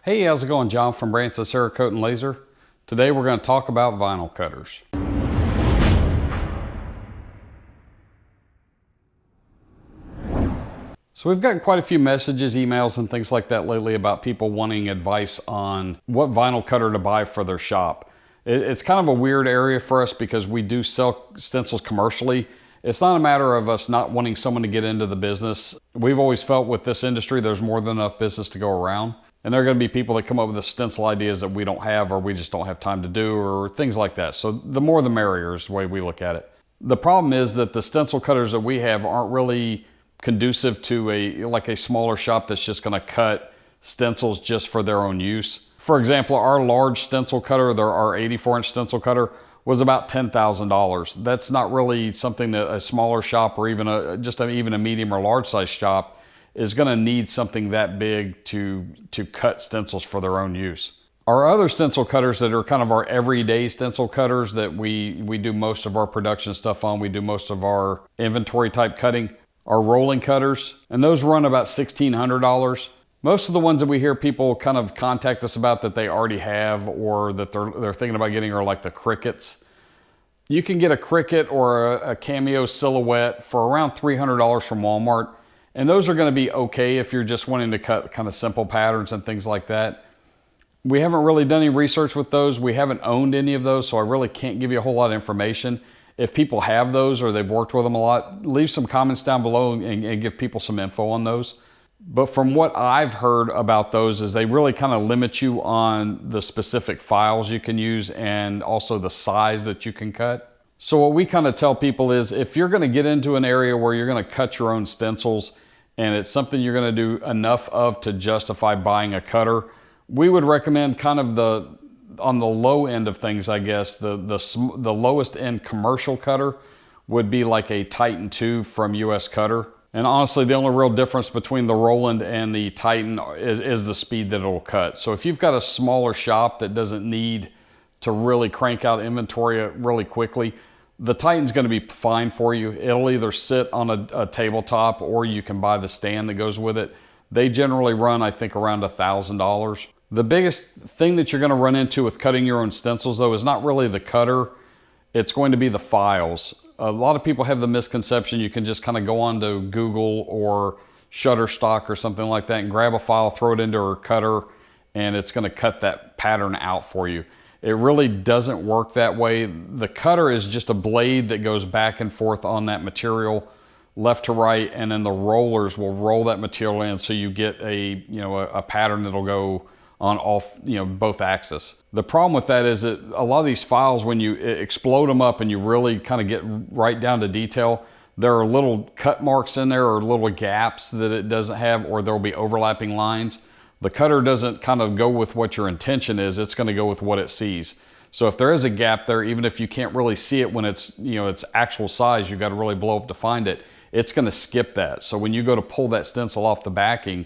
Hey, how's it going? John from Branson Cerakote and Laser. Today we're going to talk about vinyl cutters. So we've gotten quite a few messages, emails, and things like that lately about people wanting advice on what vinyl cutter to buy for their shop. It's kind of a weird area for us because we do sell stencils commercially. It's not a matter of us not wanting someone to get into the business. We've always felt with this industry there's more than enough business to go around. And there are going to be people that come up with the stencil ideas that we don't have or we just don't have time to do or things like that. So the more the merrier is the way we look at it. The problem is that the stencil cutters that we have aren't really conducive to a smaller shop that's just going to cut stencils just for their own use. For example, our large stencil cutter, our 84-inch stencil cutter, was about $10,000. That's not really something that a smaller shop or even even a medium or large size shop is going to need something that big to cut stencils for their own use. Our other stencil cutters that are kind of our everyday stencil cutters that we do most of our production stuff on, we do most of our inventory type cutting, are rolling cutters, and those run about $1,600. Most of the ones that we hear people kind of contact us about that they already have or that they're thinking about getting are like the Cricuts. You can get a Cricut or a Cameo Silhouette for around $300 from Walmart. And those are going to be okay if you're just wanting to cut kind of simple patterns and things like that. We haven't really done any research with those. We haven't owned any of those, so I really can't give you a whole lot of information. If people have those or they've worked with them a lot, leave some comments down below and give people some info on those. But from what I've heard about those is they really kind of limit you on the specific files you can use and also the size that you can cut. So what we kind of tell people is if you're going to get into an area where you're going to cut your own stencils and it's something you're going to do enough of to justify buying a cutter, we would recommend kind of on the low end of things, I guess, the lowest end commercial cutter would be like a Titan 2 from US Cutter. And honestly, the only real difference between the Roland and the Titan is the speed that it'll cut. So if you've got a smaller shop that doesn't need to really crank out inventory really quickly, the Titan's going to be fine for you. It'll either sit on a tabletop or you can buy the stand that goes with it. They generally run, I think, around $1,000. The biggest thing that you're going to run into with cutting your own stencils, though, is not really the cutter. It's going to be the files. A lot of people have the misconception you can just kind of go onto Google or Shutterstock or something like that and grab a file, throw it into a cutter, and it's going to cut that pattern out for you. It really doesn't work that way. The cutter is just a blade that goes back and forth on that material, left to right, and then the rollers will roll that material in so you get a pattern that'll go on both axes. The problem with that is that a lot of these files, when you explode them up and you really kind of get right down to detail, there are little cut marks in there or little gaps that it doesn't have, or there will be overlapping lines. The cutter doesn't kind of go with what your intention is, it's going to go with what it sees. So if there is a gap there, even if you can't really see it when it's its actual size, you've got to really blow up to find it, it's going to skip that. So when you go to pull that stencil off the backing,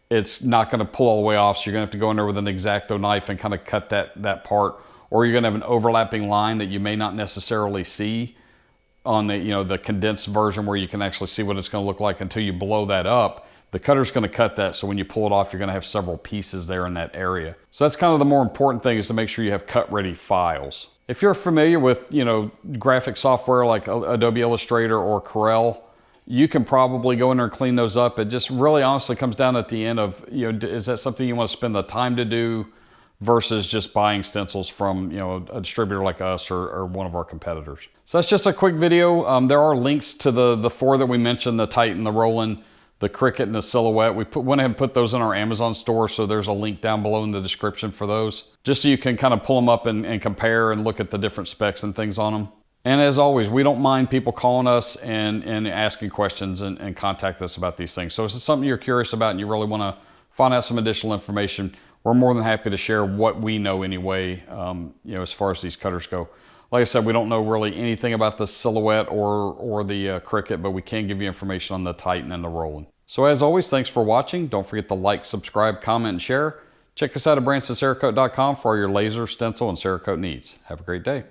it's not going to pull all the way off. So you're going to have to go in there with an X-Acto knife and kind of cut that part, or you're going to have an overlapping line that you may not necessarily see on the condensed version where you can actually see what it's going to look like until you blow that up. The cutter's going to cut that, so when you pull it off, you're going to have several pieces there in that area. So that's kind of the more important thing, is to make sure you have cut-ready files. If you're familiar with graphic software like Adobe Illustrator or Corel, you can probably go in there and clean those up. It just really honestly comes down at the end of, is that something you want to spend the time to do versus just buying stencils from a distributor like us or one of our competitors. So that's just a quick video. There are links to the four that we mentioned, the Titan, the Roland, the Cricut, and the Silhouette. We went ahead and put those in our Amazon store, so there's a link down below in the description for those, just so you can kind of pull them up and compare and look at the different specs and things on them. And as always, we don't mind people calling us and asking questions and contact us about these things. So if it's something you're curious about and you really want to find out some additional information, we're more than happy to share what we know anyway, as far as these cutters go. Like I said, we don't know really anything about the Silhouette or the Cricut, but we can give you information on the Titan and the Roland. So as always, thanks for watching. Don't forget to like, subscribe, comment, and share. Check us out at BransonCerakote.com for all your laser, stencil, and Cerakote needs. Have a great day.